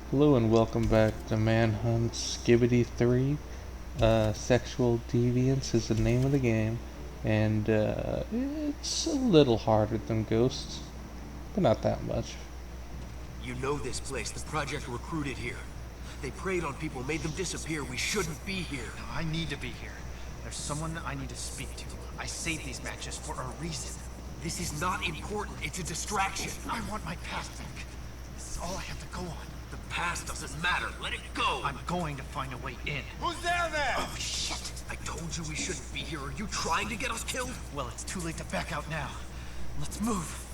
Hello and welcome back to Manhunt Skibbity 3. Sexual Deviants is the name of the game, and it's a little harder than Ghosts, but not that much. You know this place. The project recruited here. They preyed on people, made them disappear. We shouldn't be here. No, I need to be here. There's someone that I need to speak to. I saved these matches for a reason. This is not important. It's a distraction. I want my past back. This is all I have to go on. The past doesn't matter. Let it go. I'm going to find a way in. Who's down there? Oh, shit! I told you we shouldn't be here. Are you trying to get us killed? Well, it's too late to back out now. Let's move.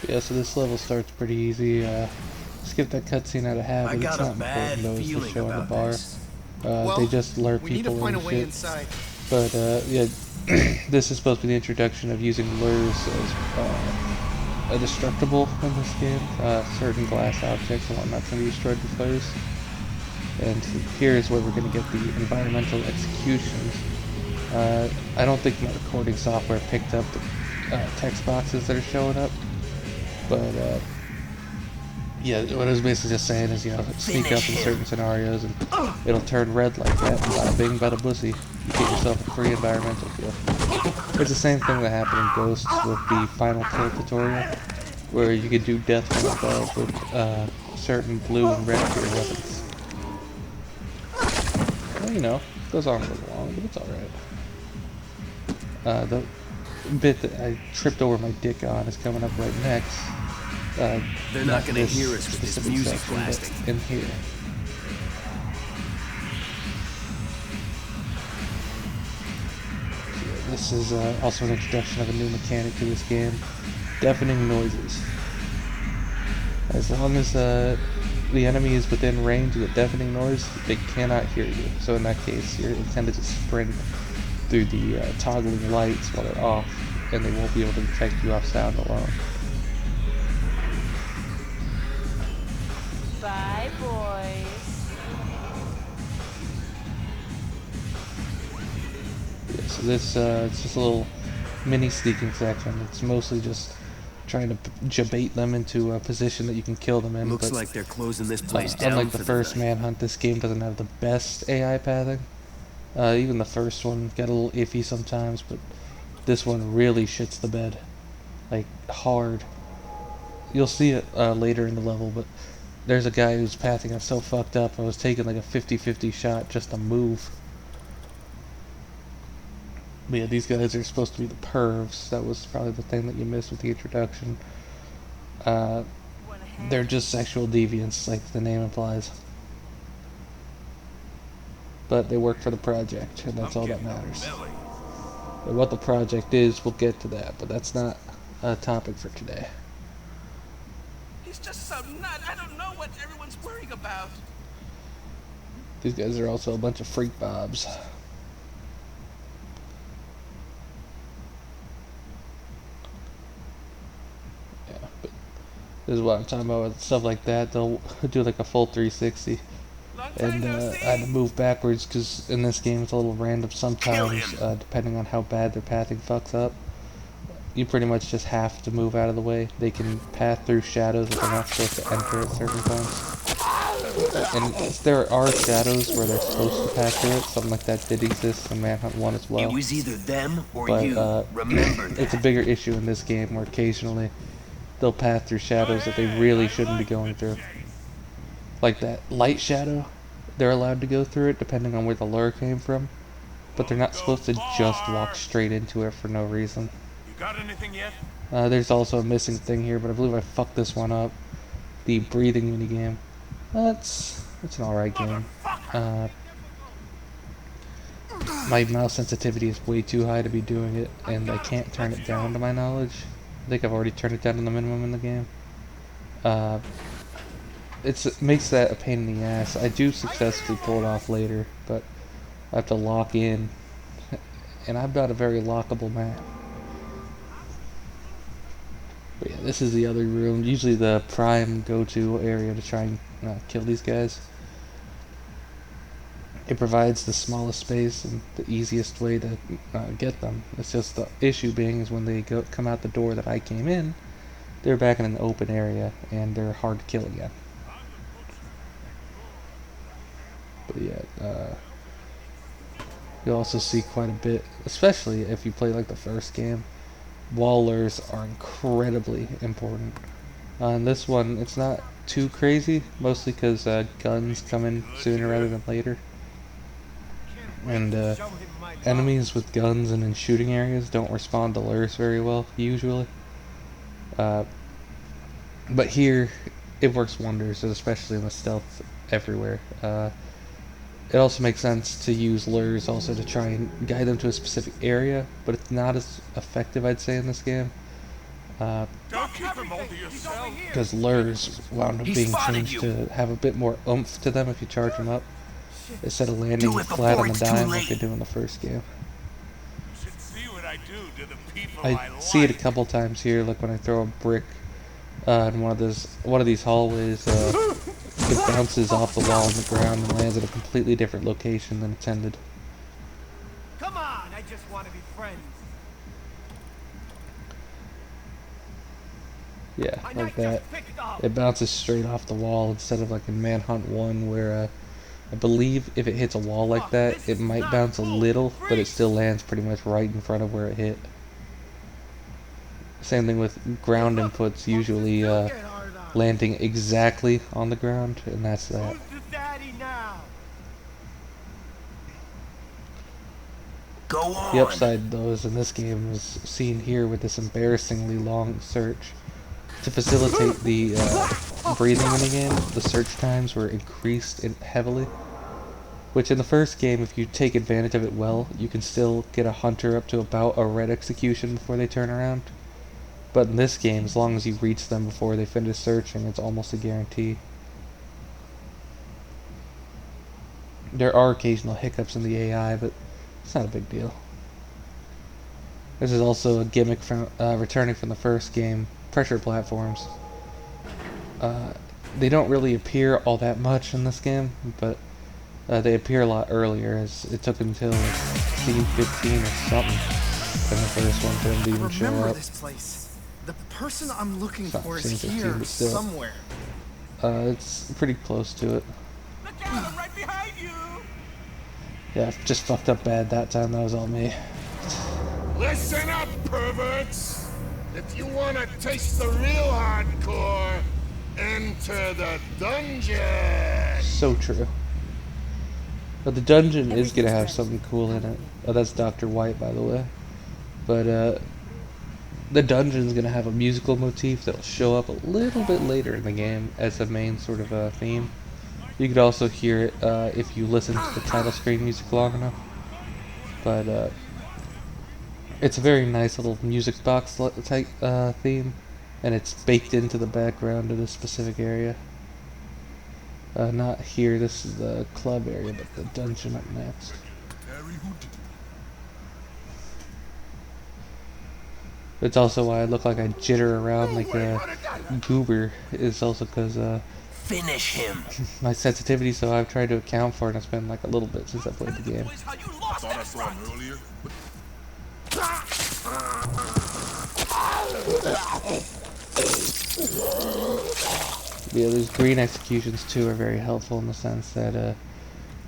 Yeah, so this level starts pretty easy. Skip that cutscene out of habit. I got it's a not bad important though, it's feeling just showing the about bar. this. They just lure We need to people find a and way shit. inside. But yeah, this is supposed to be the introduction of using lures as a destructible in this game. Certain glass objects and whatnot can be destroyed with flares. And here's where we're going to get the environmental executions. I don't think my recording software picked up the text boxes that are showing up, but yeah, what I was basically just saying is, sneak up in certain scenarios and it'll turn red like that, and bada bing, bada bussy, you get yourself a free environmental kill. It's the same thing that happened in Ghosts with the final kill tutorial, where you could do death from above with certain blue and red tier weapons. Well, it goes on a little long, but it's alright. The bit that I tripped over my dick on is coming up right next. They're not gonna hear us with this music blasting. In here. Yeah, this is also an introduction of a new mechanic to this game. Deafening noises. As long as the enemy is within range of the deafening noise, they cannot hear you. So in that case, you're intended to sprint through the toggling lights while they're off, and they won't be able to detect you off sound alone. Bye, boys. Yeah, so this it's just a little mini sneaking section. It's mostly just trying to bait them into a position that you can kill them in. Looks but, like they're closing this place down. Unlike for the first night. Manhunt, this game doesn't have the best AI pathing. Even the first one got a little iffy sometimes, but this one really shits the bed. Like, hard. You'll see it later in the level, but there's a guy whose pathing is so fucked up, I was taking like a 50-50 shot just to move. But yeah, these guys are supposed to be the pervs. That was probably the thing that you missed with the introduction. They're just sexual deviants, like the name implies. But they work for the project, and that's all that matters. And what the project is, we'll get to that, but that's not a topic for today. He's just so nut. I don't know what everyone's worrying about. These guys are also a bunch of freak bobs. Yeah, but this is what I'm talking about with stuff like that. They'll do like a full 360. Long time And no I see. had to move backwards because in this game it's a little random sometimes, depending on how bad their pathing fucks up. You pretty much just have to move out of the way. They can path through shadows that they're not supposed to enter at certain points. And there are shadows where they're supposed to path through it. Something like that did exist in Manhunt 1 as well. It was either them or But you. Remember that. it's a bigger issue in this game where occasionally they'll path through shadows that they really shouldn't be going through. Like that light shadow, they're allowed to go through it depending on where the lure came from. But they're not supposed to just walk straight into it for no reason. You got anything yet? There's also a missing thing here, but I believe I fucked this one up. The breathing minigame. It's an alright game. My mouse sensitivity is way too high to be doing it, and I can't turn it down to my knowledge. I think I've already turned it down to the minimum in the game. It makes that a pain in the ass. I do successfully pull it off later, but I have to lock in, and I'm not a very lockable man. But yeah, this is the other room. Usually the prime go-to area to try and kill these guys. it provides the smallest space and the easiest way to get them. It's just the issue being is when they come out the door that I came in, they're back in an open area and they're hard to kill again. But yeah, you'll also see quite a bit, especially if you play like the first game. Wall lures are incredibly important. On this one, it's not too crazy, mostly because guns come in sooner rather than later. And enemies with guns and in shooting areas don't respond to lures very well, usually. But here, it works wonders, especially in the stealth everywhere. It also makes sense to use lures also to try and guide them to a specific area, but it's not as effective, I'd say, in this game. Don't keep them all to yourself. Because lures wound up being changed to have a bit more oomph to them if you charge them up, instead of landing flat on the dime like they do in the first game. You should see what I do to the people I see it a couple times here, like when I throw a brick in one of these hallways, it bounces off the wall on the ground and lands at a completely different location than intended. Come on, I just want to be friends. Yeah, like that. It bounces straight off the wall instead of like in Manhunt 1 where I believe if it hits a wall like that, it might bounce a little, but it still lands pretty much right in front of where it hit. Same thing with ground inputs, usually landing exactly on the ground, and that's that. Who's the daddy now? Go on. The upside, though, is in this game is seen here with this embarrassingly long search. To facilitate the breathing minigame, the search times were increased heavily. Which in the first game, if you take advantage of it well, you can still get a hunter up to about a red execution before they turn around. But in this game, as long as you reach them before they finish searching, it's almost a guarantee. There are occasional hiccups in the AI, but it's not a big deal. This is also a gimmick from returning from the first game, pressure platforms. They don't really appear all that much in this game, but they appear a lot earlier, as it took until like, scene 15 or something in the first one for them to even show Remember up. this place. The person I'm looking It's not for scene is 15, here but still. somewhere. It's pretty close to it. Look out, I'm right behind you. Yeah, just fucked up bad that time, that was all me. Listen up, perverts! If you want to taste the real hardcore, enter the dungeon! So true. But the dungeon is gonna have something cool in it. Oh, that's Dr. White, by the way. But, the dungeon's gonna have a musical motif that'll show up a little bit later in the game as a main sort of theme. You could also hear it if you listen to the title screen music long enough. But it's a very nice little music box type theme, and it's baked into the background of this specific area. Not here, this is the club area, but the dungeon up next. It's also why I look like I jitter around like a goober, is also because Finish him. my sensitivity, so I've tried to account for it, and it's been like a little bit since I played the game. Boys, how you lost Thought I that saw him front. earlier. Yeah, those green executions too are very helpful in the sense that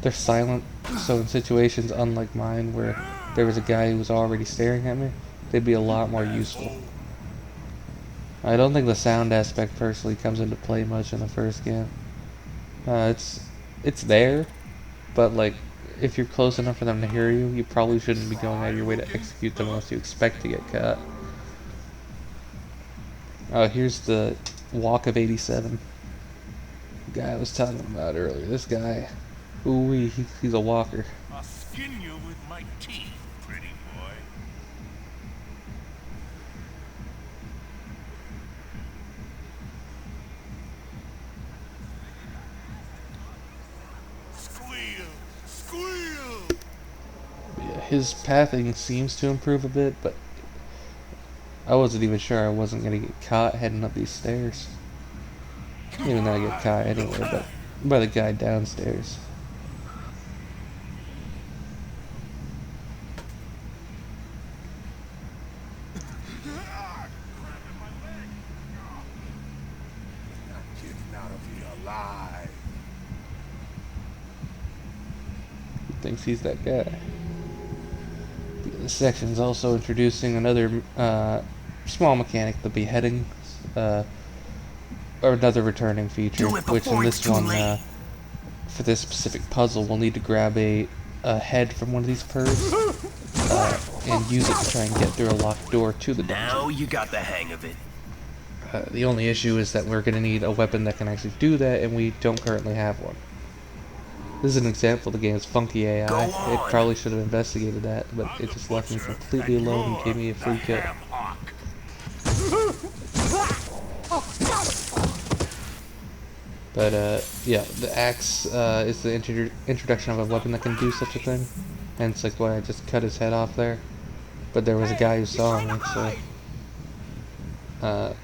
they're silent, so in situations unlike mine where there was a guy who was already staring at me, they'd be a lot more useful. I don't think the sound aspect personally comes into play much in the first game. It's there, but like if you're close enough for them to hear you, you probably shouldn't be going out of your way to execute them unless you expect to get caught. Here's the Walk of 87. The guy I was talking about earlier. This guy, ooh, he's a walker. I'll skin you with my teeth, pretty boy. Squeal! Squeal! Yeah, his pathing seems to improve a bit, but I wasn't even sure I wasn't gonna get caught heading up these stairs. Even though I get caught anyway, but by the guy downstairs. thinks he's that guy. This section is also introducing another small mechanic, the beheading, or another returning feature, which in this one, for this specific puzzle, we'll need to grab a head from one of these pervs and use it to try and get through a locked door to the dungeon. Now you got the hang of it. The only issue is that we're going to need a weapon that can actually do that, and we don't currently have one. This is an example of the game's funky AI. It probably should have investigated that, but it just left me completely alone and gave me a free kill. But yeah, the axe is the introduction of a weapon that can do such a thing. Hence, like, why I just cut his head off there. But there was a guy who saw me, so...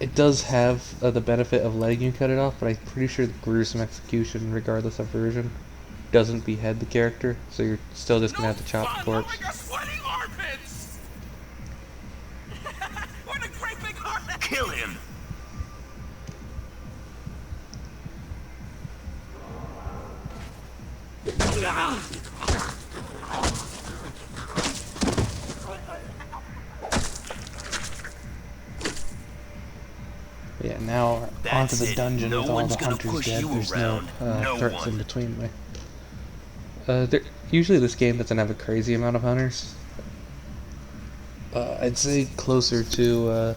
it does have the benefit of letting you cut it off, but I'm pretty sure the gruesome execution, regardless of version, doesn't behead the character, so you're still just gonna have to chop the corpse. What a great big heart! Kill him! Yeah, now onto the dungeon with all the hunters dead. There's no threats in between me. Usually this game doesn't have a crazy amount of hunters. I'd say closer to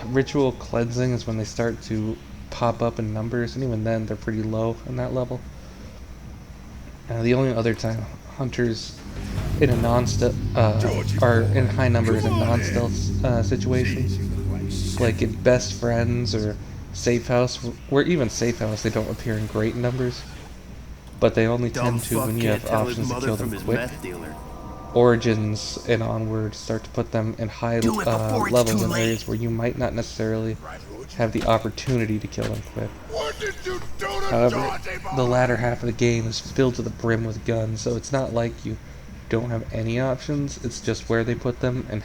ritual cleansing is when they start to pop up in numbers, and even then they're pretty low in that level. The only other time hunters in a non-stealth are in high numbers in non-stealth situations, like in Best Friends or Safe House, where even Safe House they don't appear in great numbers, but they only tend to when you have options to kill them quick. Origins and onward start to put them in high levels in areas where you might not necessarily have the opportunity to kill them quick. However, the latter half of the game is filled to the brim with guns, so it's not like you don't have any options, it's just where they put them and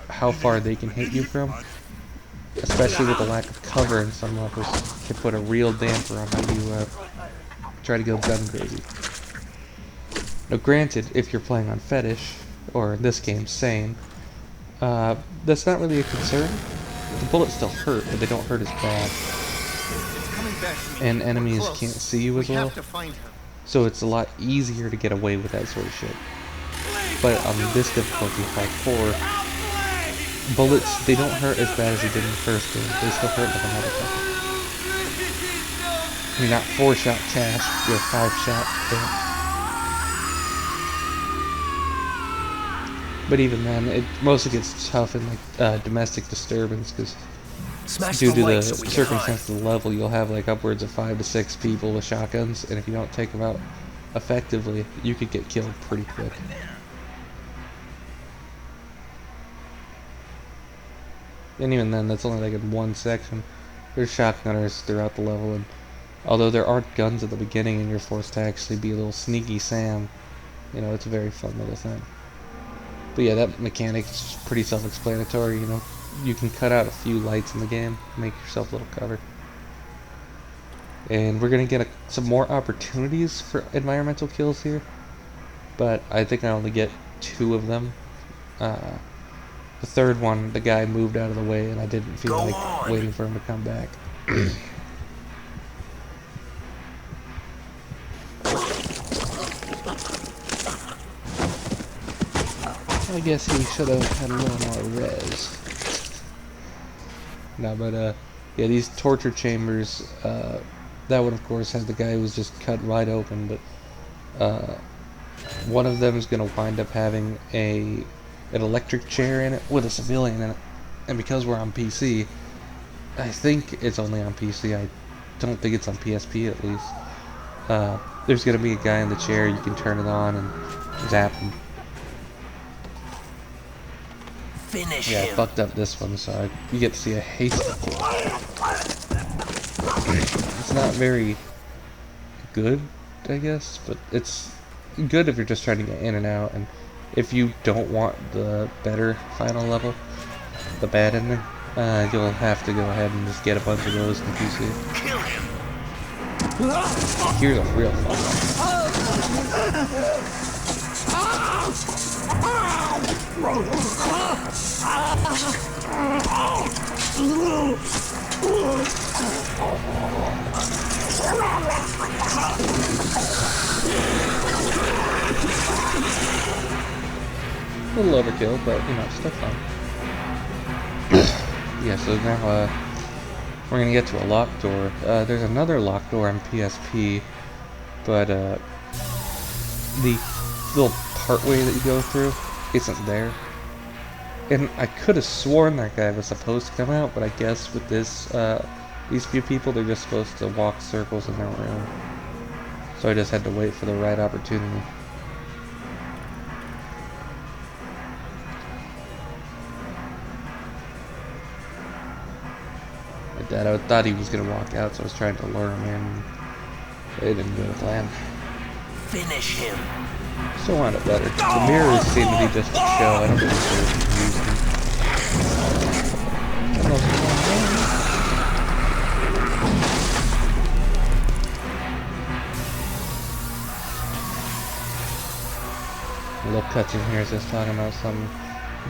how far they can hit you from. Especially with the lack of cover in some levels, can put a real damper on how you try to go gun crazy. Now granted, if you're playing on Fetish, or in this game, Sane, that's not really a concern. The bullets still hurt, but they don't hurt as bad. And enemies can't see you as well, so it's a lot easier to get away with that sort of shit. But on this difficulty, like 4, bullets, they don't hurt as bad as they did in the first game. They still hurt like a motherfucker. You're not 4-shot cash, you're 5-shot damage. But even then, it mostly gets tough in like domestic disturbance, because due to the circumstance of the level, you'll have like upwards of 5 to 6 people with shotguns, and if you don't take them out effectively, you could get killed pretty quick. And even then, that's only like in one section. There's shotgunners throughout the level, and although there aren't guns at the beginning and you're forced to actually be a little sneaky Sam, you know, it's a very fun little thing. But yeah, that mechanic is pretty self-explanatory, you know. You can cut out a few lights in the game, make yourself a little cover. And we're going to get some more opportunities for environmental kills here, but I think I only get 2 of them. The third one, the guy moved out of the way and I didn't feel like waiting for him to come back. I guess he should have had a little more res. No, but yeah, these torture chambers, that one of course has the guy who was just cut wide open, but one of them is going to wind up having an electric chair in it with a civilian in it, and because we're on PC, I think it's only on PC, I don't think it's on PSP at least, there's going to be a guy in the chair, you can turn it on and zap him. Finish I him. fucked up this one, so you get to see a hasty kill. It's not very good, I guess, but it's good if you're just trying to get in and out, and if you don't want the better final level, the bad ending, you'll have to go ahead and just get a bunch of those in PC. Kill him. Here's a real fuck. A little overkill, but you know, still fun. Yeah, so now we're gonna get to a locked door. There's another locked door on PSP, but the little partway that you go through isn't there. And I could have sworn that guy was supposed to come out, but I guess with this these few people, they're just supposed to walk circles in their room. So I just had to wait for the right opportunity. My dad, I thought he was going to walk out, so I was trying to lure him in. It didn't go to plan. Finish him. Still wound up better. The mirrors seem to be just a show. I don't think they're using them. A little cutscene here is just talking about some,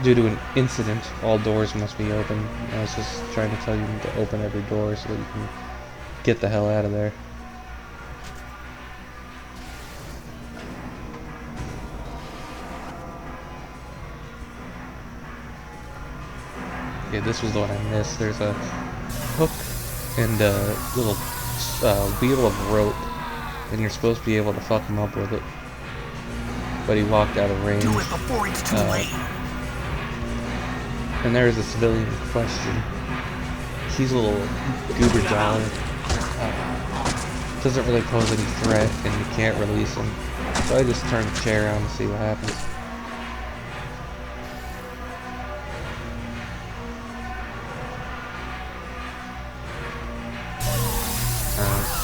due to an incident, all doors must be open. And I was just trying to tell you to open every door so that you can get the hell out of there. Okay, this was the one I missed. There's a hook and a little wheel of rope, and you're supposed to be able to fuck him up with it. But he walked out of range. Do it before it's too late. And there's a civilian in question. He's a little goober dollar. Doesn't really pose any threat, and you can't release him. So I just turn the chair around to see what happens.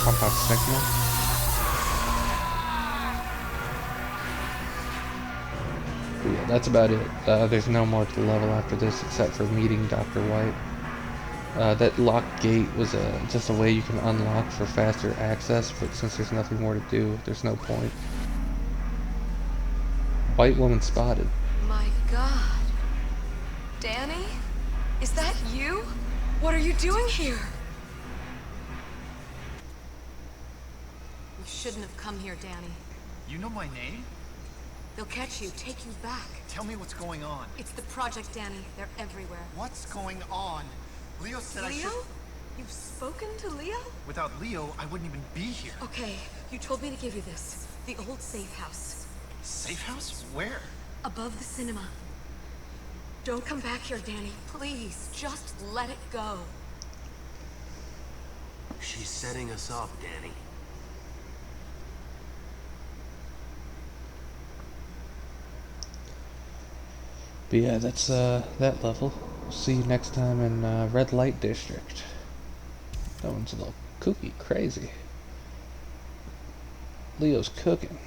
Pump out signal. But yeah, that's about it. There's no more to the level after this except for meeting Dr. White. That locked gate was just a way you can unlock for faster access, but since there's nothing more to do, there's no point. White woman spotted. My God. Danny? Is that you? What are you doing here? You shouldn't have come here, Danny. You know my name? They'll catch you, take you back. Tell me what's going on. It's the project, Danny. They're everywhere. What's going on? Leo said I Leo? should... You've spoken to Leo? Without Leo, I wouldn't even be here. Okay, you told me to give you this. The old safe house. Safe house? Where? Above the cinema. Don't come back here, Danny. Please, just let it go. She's setting us up, Danny. But yeah, that's that level. We'll see you next time in Red Light District. That one's a little kooky, crazy. Leo's cooking.